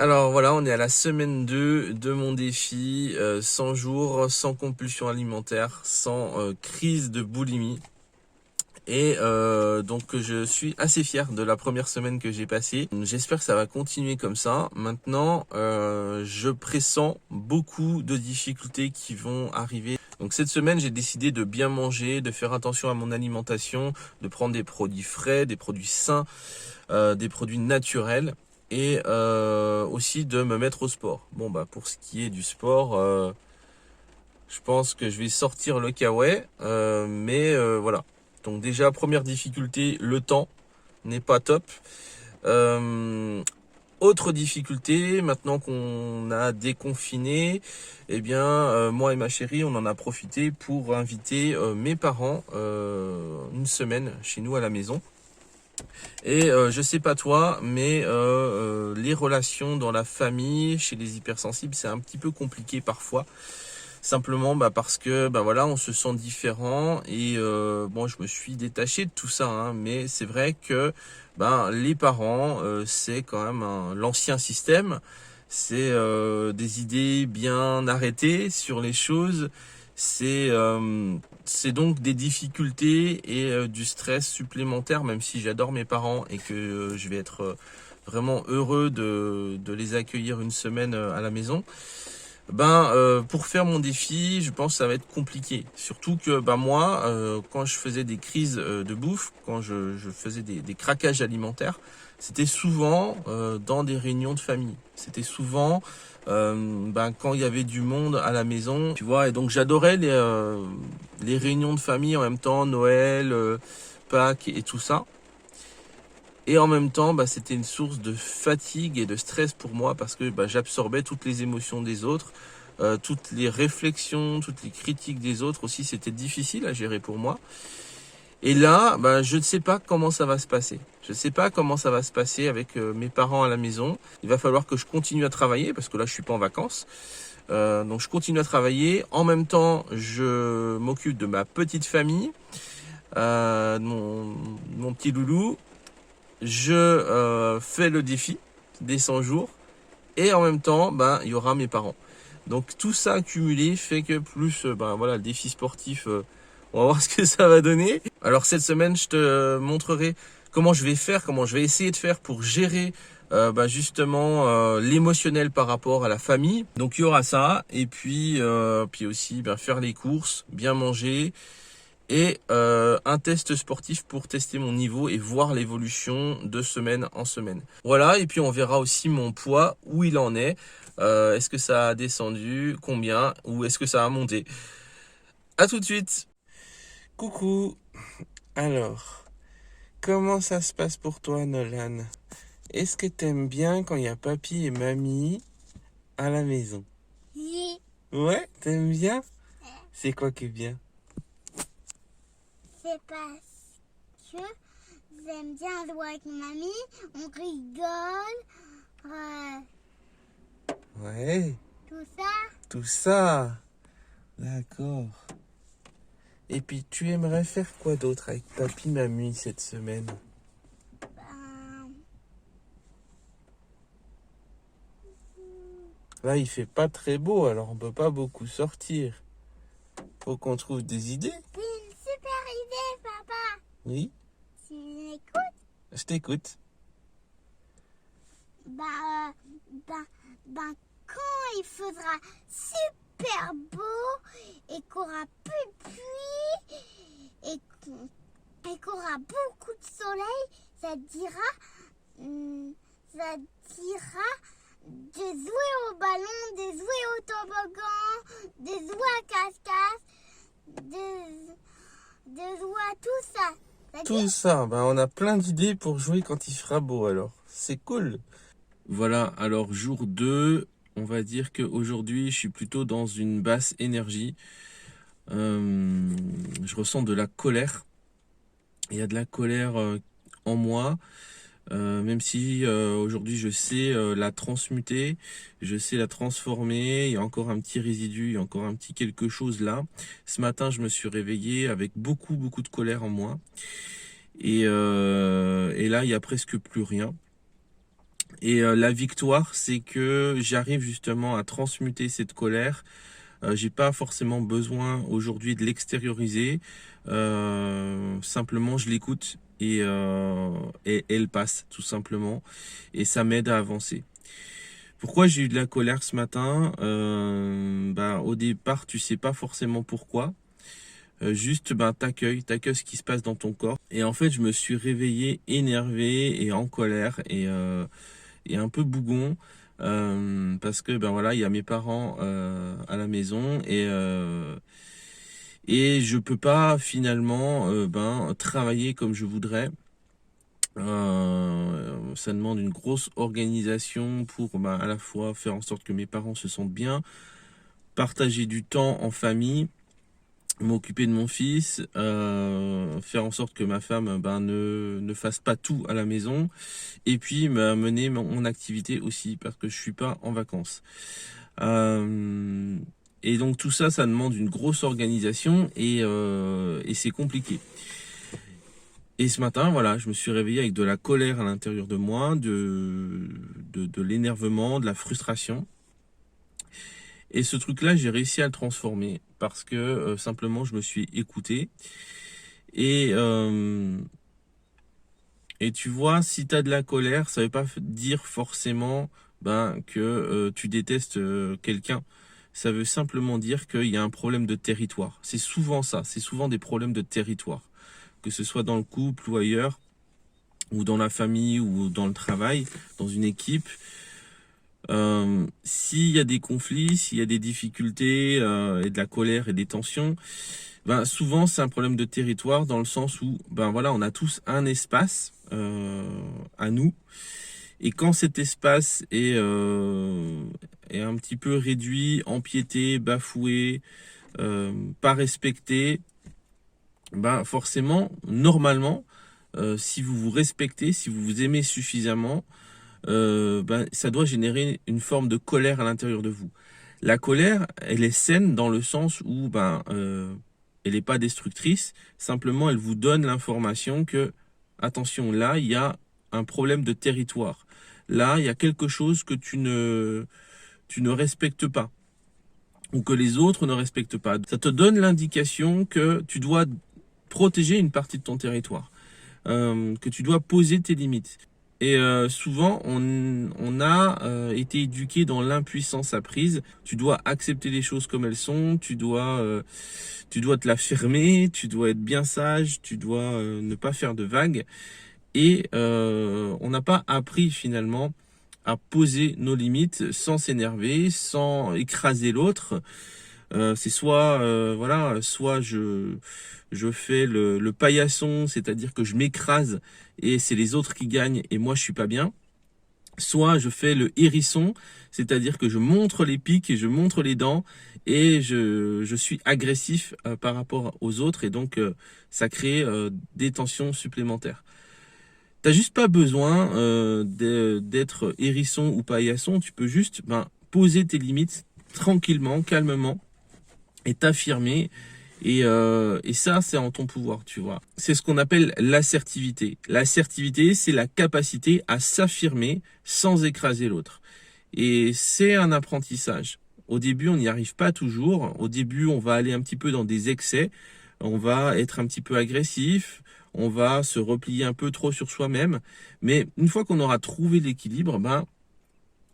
Alors voilà, on est à la semaine 2 de mon défi, 100 jours sans compulsion alimentaire, sans crise de boulimie. Et donc je suis assez fier de la première semaine que j'ai passée. J'espère que ça va continuer comme ça. Maintenant, je pressens beaucoup de difficultés qui vont arriver. Donc cette semaine, j'ai décidé de bien manger, de faire attention à mon alimentation, de prendre des produits frais, des produits sains, des produits naturels et aussi de me mettre au sport. Bon bah pour ce qui est du sport, je pense que je vais sortir le kawaii, mais voilà. Donc déjà première difficulté, le temps n'est pas top. Euh, Autre difficulté, maintenant qu'on a déconfiné, eh bien moi et ma chérie, on en a profité pour inviter mes parents une semaine chez nous à la maison. Et je sais pas toi, mais les relations dans la famille, chez les hypersensibles, c'est un petit peu compliqué parfois. Simplement parce que voilà, on se sent différent et bon, je me suis détaché de tout ça, hein, mais c'est vrai que les parents, c'est quand même l'ancien système. C'est des idées bien arrêtées sur les choses. C'est c'est donc des difficultés et du stress supplémentaire, même si j'adore mes parents et que je vais être vraiment heureux de les accueillir une semaine à la maison. Pour faire mon défi, je pense que ça va être compliqué. Surtout que moi, quand je faisais des crises de bouffe, quand je faisais des craquages alimentaires, c'était souvent dans des réunions de famille. C'était souvent quand il y avait du monde à la maison, tu vois. Et donc j'adorais les réunions de famille en même temps, Noël, Pâques et tout ça. Et en même temps, c'était une source de fatigue et de stress pour moi parce que j'absorbais toutes les émotions des autres, toutes les réflexions, toutes les critiques des autres aussi. C'était difficile à gérer pour moi. Et là, je ne sais pas comment ça va se passer. Je ne sais pas comment ça va se passer avec mes parents à la maison. Il va falloir que je continue à travailler parce que là, je suis pas en vacances. Donc, je continue à travailler. En même temps, je m'occupe de ma petite famille, mon petit loulou. Je fais le défi des 100 jours et en même temps, il y aura mes parents. Donc tout ça accumulé fait que plus voilà, le défi sportif, on va voir ce que ça va donner. Alors cette semaine, je te montrerai comment je vais faire, comment je vais essayer de faire pour gérer justement l'émotionnel par rapport à la famille. Donc il y aura ça et puis aussi faire les courses, bien manger et un test sportif pour tester mon niveau et voir l'évolution de semaine en semaine. Voilà, et puis on verra aussi mon poids, où il en est. Est-ce que ça a descendu, combien, ou est-ce que ça a monté? À tout de suite. Coucou. Alors, comment ça se passe pour toi, Nolan? Est-ce que t'aimes bien quand il y a papy et mamie à la maison? Oui, Ouais, t'aimes bien? C'est quoi qui est bien? c'est parce que j'aime bien jouer avec mamie, on rigole, Ouais, tout ça. tout ça. D'accord. Et puis, tu aimerais faire quoi d'autre avec papy, mamie cette semaine? Ben, Là, il fait pas très beau, alors on peut pas beaucoup sortir. Faut qu'on trouve des idées. c'est une super idée, papa. Oui, Tu m'écoutes? je t'écoute. Ben, euh, ben, ben, quand il faudra super beau et qu'on aura plus de pluie et qu'on aura beaucoup de soleil, ça te dira, ça te dira de jouer au ballon, de jouer au toboggan, de jouer à cache-cache, de jouer à tout ça. Ça Tout dit? ça, on a plein d'idées pour jouer quand il fera beau alors. C'est cool. Voilà, alors jour 2, on va dire qu'aujourd'hui, je suis plutôt dans une basse énergie. Je ressens de la colère. Il y a de la colère en moi. Même si aujourd'hui je sais la transmuter, je sais la transformer, il y a encore un petit résidu, il y a encore un petit quelque chose là. Ce matin, je me suis réveillé avec beaucoup de colère en moi et là il y a presque plus rien. Et la victoire, c'est que j'arrive justement à transmuter cette colère. J'ai pas forcément besoin aujourd'hui de l'extérioriser. Simplement, je l'écoute et elle passe tout simplement. Et ça m'aide à avancer. Pourquoi j'ai eu de la colère ce matin? Au départ, tu sais pas forcément pourquoi. Juste, t'accueilles ce qui se passe dans ton corps. Et en fait, je me suis réveillé énervé et en colère et un peu bougon. Parce que voilà, il y a mes parents à la maison et je peux pas finalement travailler comme je voudrais. Ça demande une grosse organisation pour à la fois faire en sorte que mes parents se sentent bien, partager du temps en famille, m'occuper de mon fils, faire en sorte que ma femme ne fasse pas tout à la maison, et puis mener mon activité aussi parce que je suis pas en vacances. Et donc tout ça, ça demande une grosse organisation et c'est compliqué. Et ce matin, voilà, je me suis réveillé avec de la colère à l'intérieur de moi, de l'énervement, de la frustration. Et ce truc-là, j'ai réussi à le transformer parce que simplement, je me suis écouté. Et tu vois, si tu as de la colère, ça veut pas dire forcément que tu détestes quelqu'un. Ça veut simplement dire qu'il y a un problème de territoire. C'est souvent ça, c'est souvent des problèmes de territoire. Que ce soit dans le couple ou ailleurs, ou dans la famille, ou dans le travail, dans une équipe. S'il y a des conflits, s'il y a des difficultés et de la colère et des tensions, souvent c'est un problème de territoire dans le sens où voilà, on a tous un espace à nous. Et quand cet espace est un petit peu réduit, empiété, bafoué, pas respecté, forcément, normalement, si vous vous respectez, si vous vous aimez suffisamment, ça doit générer une forme de colère à l'intérieur de vous. La colère, elle est saine dans le sens où elle n'est pas destructrice, simplement elle vous donne l'information que, attention, là, il y a un problème de territoire. Là, il y a quelque chose que tu ne respectes pas ou que les autres ne respectent pas. Ça te donne l'indication que tu dois protéger une partie de ton territoire, que tu dois poser tes limites. Et souvent, on a été éduqué dans l'impuissance apprise. Tu dois accepter les choses comme elles sont, tu dois te la fermer, tu dois être bien sage, tu dois ne pas faire de vagues. Et on n'a pas appris finalement à poser nos limites sans s'énerver, sans écraser l'autre. C'est soit je fais le paillasson, c'est-à-dire que je m'écrase et c'est les autres qui gagnent et moi je suis pas bien. Soit je fais le hérisson, c'est-à-dire que je montre les pics et je montre les dents et je suis agressif par rapport aux autres et donc ça crée des tensions supplémentaires. T'as juste pas besoin d'être hérisson ou paillasson, tu peux juste poser tes limites tranquillement, calmement et t'affirmer et ça c'est en ton pouvoir, tu vois. C'est ce qu'on appelle l'assertivité. L'assertivité, c'est la capacité à s'affirmer sans écraser l'autre. Et c'est un apprentissage. Au début, on n'y arrive pas toujours. Au début, on va aller un petit peu dans des excès. On va être un petit peu agressif. On va se replier un peu trop sur soi-même. Mais une fois qu'on aura trouvé l'équilibre,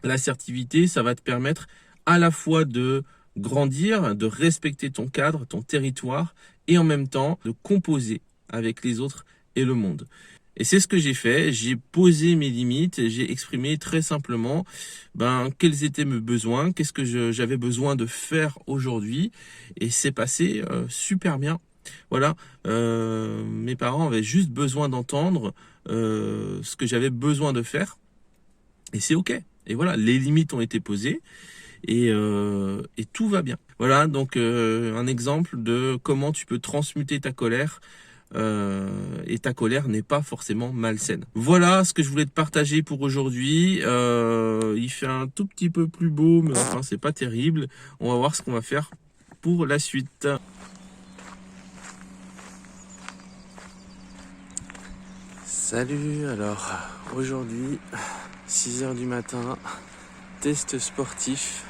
l'assertivité, ça va te permettre à la fois de grandir, de respecter ton cadre, ton territoire, et en même temps de composer avec les autres et le monde. Et c'est ce que j'ai fait, j'ai posé mes limites, j'ai exprimé très simplement quels étaient mes besoins, qu'est-ce que j'avais besoin de faire aujourd'hui, et c'est passé super bien. Voilà, mes parents avaient juste besoin d'entendre ce que j'avais besoin de faire, et c'est ok. Et voilà, les limites ont été posées, et tout va bien. Voilà, donc un exemple de comment tu peux transmuter ta colère. Et ta colère n'est pas forcément malsaine. Voilà ce que je voulais te partager pour aujourd'hui. Il fait un tout petit peu plus beau, mais enfin c'est pas terrible. On va voir ce qu'on va faire pour la suite. Salut, alors aujourd'hui 6h du matin, test sportif.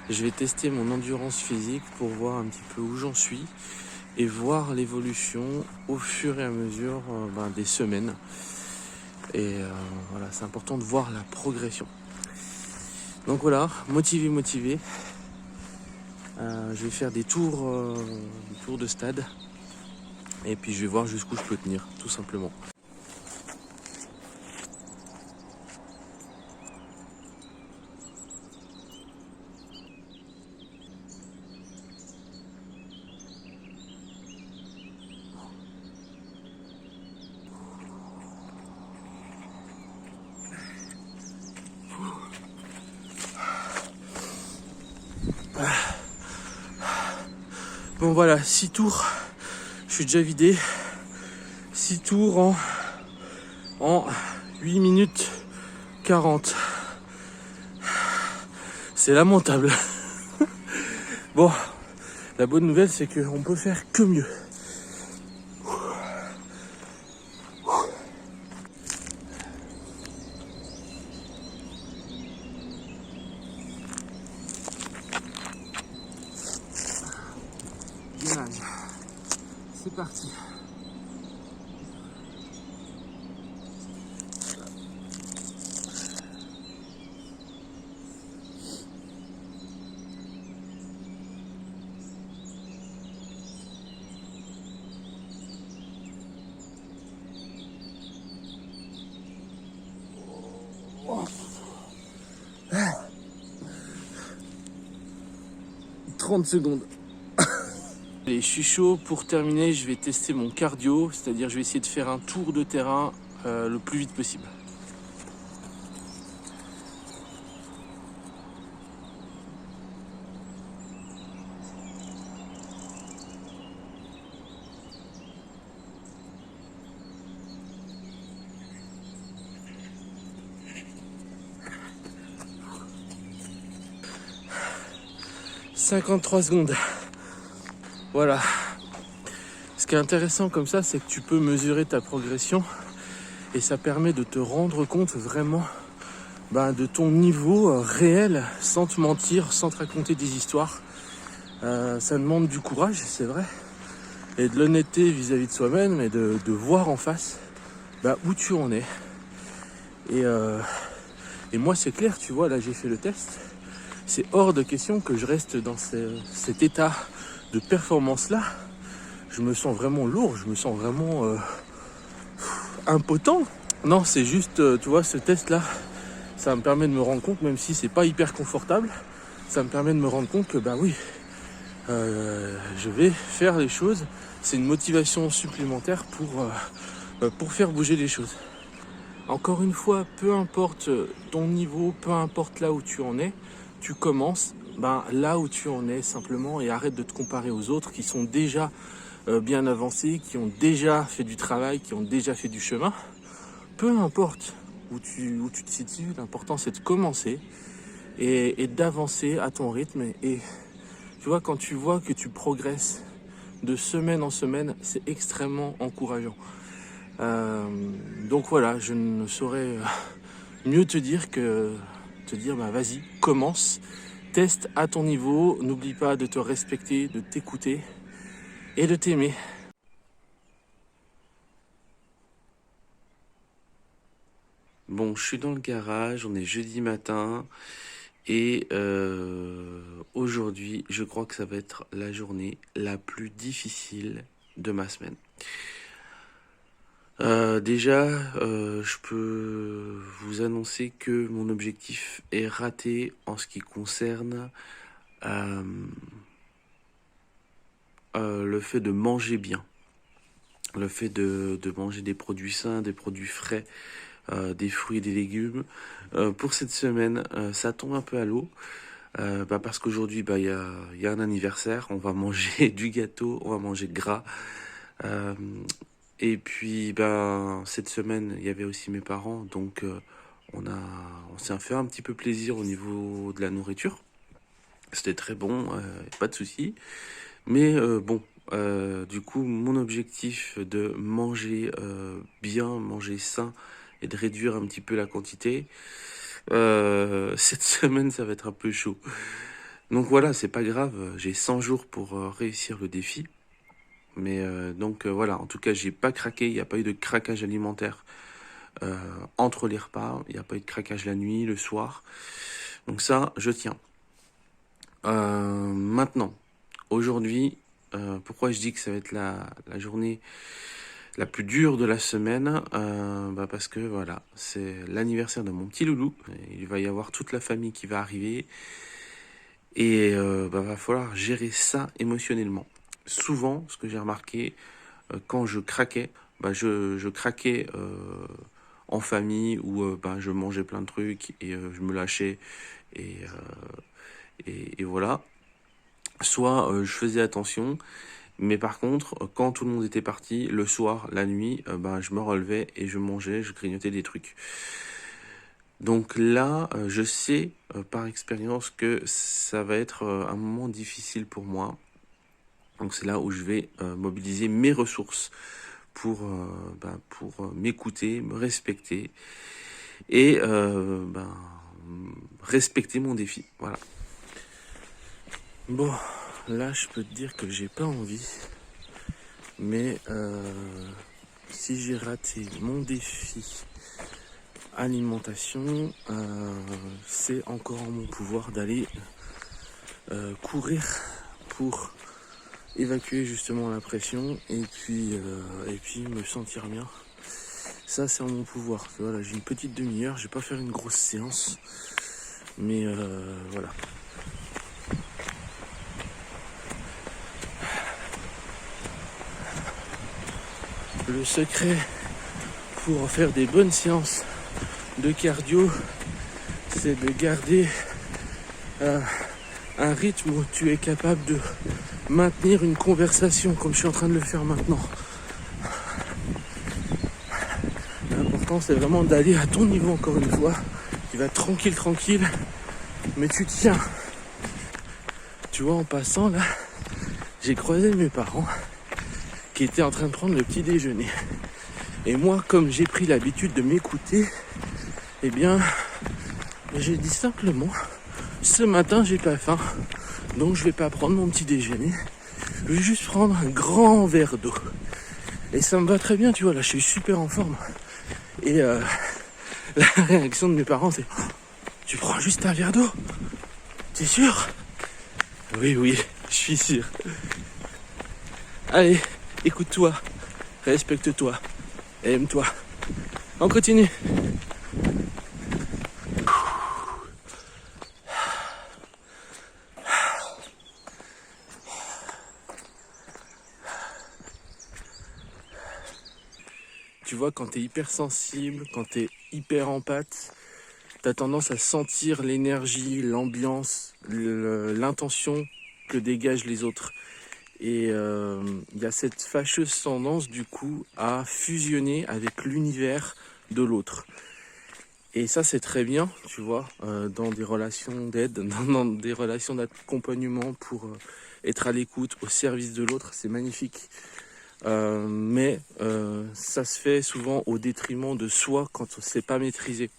Je vais tester mon endurance physique pour voir un petit peu où j'en suis et voir l'évolution au fur et à mesure des semaines. Et voilà, c'est important de voir la progression. Donc voilà, motivé. Je vais faire des tours de stade et puis je vais voir jusqu'où je peux tenir, tout simplement. Bon voilà, 6 tours, je suis déjà vidé. 6 tours en 8 minutes 40. C'est lamentable. Bon, la bonne nouvelle c'est qu'on peut faire que mieux. Gainage. C'est parti. Oh. 30 secondes. Allez, je suis chaud. Pour terminer, je vais tester mon cardio, c'est-à-dire je vais essayer de faire un tour de terrain le plus vite possible. « 53 secondes. Voilà. Ce qui est intéressant comme ça, c'est que tu peux mesurer ta progression et ça permet de te rendre compte vraiment de ton niveau réel, sans te mentir, sans te raconter des histoires. Ça demande du courage, c'est vrai, et de l'honnêteté vis-à-vis de soi-même, et de voir en face où tu en es. Et moi, c'est clair, tu vois, là j'ai fait le test. C'est hors de question que je reste dans cet état de performance-là. Je me sens vraiment lourd, je me sens vraiment impotent. Non, c'est juste, tu vois, ce test-là, ça me permet de me rendre compte, même si c'est pas hyper confortable, ça me permet de me rendre compte que oui, je vais faire les choses. C'est une motivation supplémentaire pour faire bouger les choses. Encore une fois, peu importe ton niveau, peu importe là où tu en es, tu commences là où tu en es simplement, et arrête de te comparer aux autres qui sont déjà bien avancés, qui ont déjà fait du travail, qui ont déjà fait du chemin. Peu importe où tu te situes, l'important c'est de commencer et d'avancer à ton rythme. Et tu vois, quand tu vois que tu progresses de semaine en semaine, c'est extrêmement encourageant. Donc voilà, je ne saurais mieux te dire vas-y, commence, teste à ton niveau, n'oublie pas de te respecter, de t'écouter et de t'aimer. Bon, je suis dans le garage, on est jeudi matin et aujourd'hui, je crois que ça va être la journée la plus difficile de ma semaine. Déjà, je peux vous annoncer que mon objectif est raté en ce qui concerne le fait de manger bien, le fait de manger des produits sains, des produits frais, des fruits et des légumes. Pour cette semaine, ça tombe un peu à l'eau. Parce qu'aujourd'hui, il y a un anniversaire, on va manger du gâteau, on va manger gras. Et puis, cette semaine, il y avait aussi mes parents, donc on s'est fait un petit peu plaisir au niveau de la nourriture. C'était très bon, pas de souci. Mais bon, Du coup, mon objectif de manger bien, manger sain et de réduire un petit peu la quantité, cette semaine, ça va être un peu chaud. Donc voilà, c'est pas grave, j'ai 100 jours pour réussir le défi. Mais voilà, en tout cas, j'ai pas craqué, il n'y a pas eu de craquage alimentaire entre les repas, il n'y a pas eu de craquage la nuit, le soir. Donc ça, je tiens. Maintenant, aujourd'hui, pourquoi je dis que ça va être la journée la plus dure de la semaine, parce que voilà, c'est l'anniversaire de mon petit loulou. Il va y avoir toute la famille qui va arriver. Et va falloir gérer ça émotionnellement. Souvent, ce que j'ai remarqué, quand je craquais, je craquais en famille où je mangeais plein de trucs et je me lâchais et, et voilà. Soit je faisais attention, mais par contre, quand tout le monde était parti, le soir, la nuit, je me relevais et je mangeais, je grignotais des trucs. Donc là, je sais par expérience que ça va être un moment difficile pour moi. Donc c'est là où je vais mobiliser mes ressources pour m'écouter, me respecter et respecter mon défi. Voilà. Bon, là je peux te dire que j'ai pas envie, mais si j'ai raté mon défi alimentation, c'est encore en mon pouvoir d'aller courir pour évacuer justement la pression et puis me sentir bien. Ça c'est en mon pouvoir. Voilà, j'ai une petite demi-heure, je vais pas faire une grosse séance, mais voilà. Le secret pour faire des bonnes séances de cardio, c'est de garder un rythme où tu es capable de maintenir une conversation comme je suis en train de le faire maintenant. L'important c'est vraiment d'aller à ton niveau encore une fois. Tu vas tranquille, mais tu tiens. Tu vois, en passant là, j'ai croisé mes parents qui étaient en train de prendre le petit déjeuner. Et moi, comme j'ai pris l'habitude de m'écouter, eh bien, j'ai dit simplement, ce matin j'ai pas faim, donc je vais pas prendre mon petit déjeuner. Je vais juste prendre un grand verre d'eau. Et ça me va très bien, tu vois, là je suis super en forme. Et la réaction de mes parents c'est, tu prends juste un verre d'eau? T'es sûr? Oui, je suis sûr. Allez, écoute-toi, respecte-toi, aime-toi. On continue. Tu vois, quand t'es hypersensible, quand t'es hyper empathe, t'as tendance à sentir l'énergie, l'ambiance, l'intention que dégagent les autres. Et il y a cette fâcheuse tendance du coup à fusionner avec l'univers de l'autre. Et ça c'est très bien, tu vois, dans des relations d'aide, dans des relations d'accompagnement pour être à l'écoute, au service de l'autre, c'est magnifique. Mais ça se fait souvent au détriment de soi quand c'est pas maîtrisé.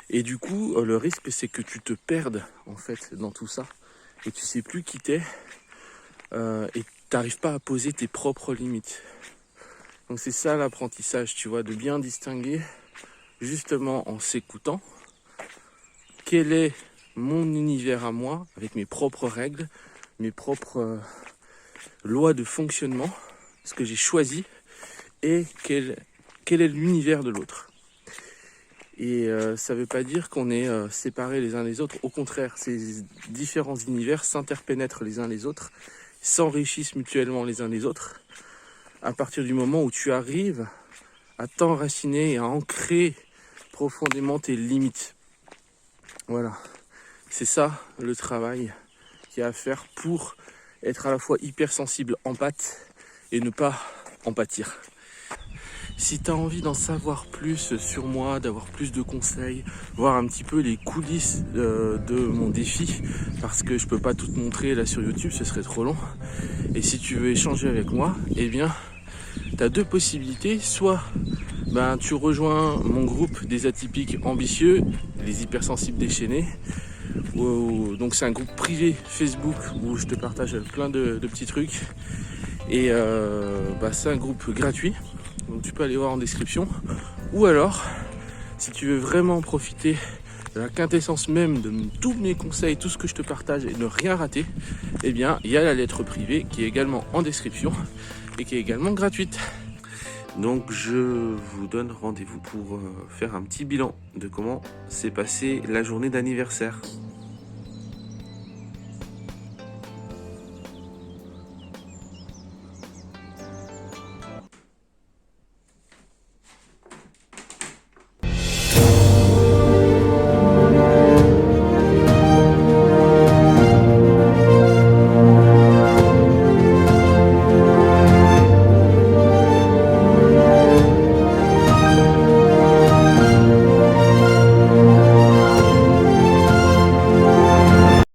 Et du coup, le risque c'est que tu te perdes en fait dans tout ça et tu sais plus qui t'es et t'arrives pas à poser tes propres limites. Donc c'est ça l'apprentissage, tu vois, de bien distinguer justement en s'écoutant quel est mon univers à moi avec mes propres règles, mes propres lois de fonctionnement, ce que j'ai choisi et quel est l'univers de l'autre. Et ça ne veut pas dire qu'on est séparés les uns des autres. Au contraire, ces différents univers s'interpénètrent les uns les autres, s'enrichissent mutuellement les uns les autres. À partir du moment où tu arrives à t'enraciner et à ancrer profondément tes limites. Voilà. C'est ça le travail qu'il y a à faire pour être à la fois hypersensible, empathe et ne pas en pâtir. Si tu as envie d'en savoir plus sur moi, d'avoir plus de conseils, voir un petit peu les coulisses de mon défi, parce que je peux pas tout te montrer là sur YouTube, ce serait trop long. Et si tu veux échanger avec moi, eh bien, tu as deux possibilités. Soit tu rejoins mon groupe des atypiques ambitieux, les hypersensibles déchaînés. Donc c'est un groupe privé Facebook où je te partage plein de petits trucs. Et c'est un groupe gratuit, donc tu peux aller voir en description. Ou alors, si tu veux vraiment profiter de la quintessence même de tous mes conseils, tout ce que je te partage et ne rien rater, eh bien il y a la lettre privée qui est également en description et qui est également gratuite. Donc je vous donne rendez-vous pour faire un petit bilan de comment s'est passée la journée d'anniversaire.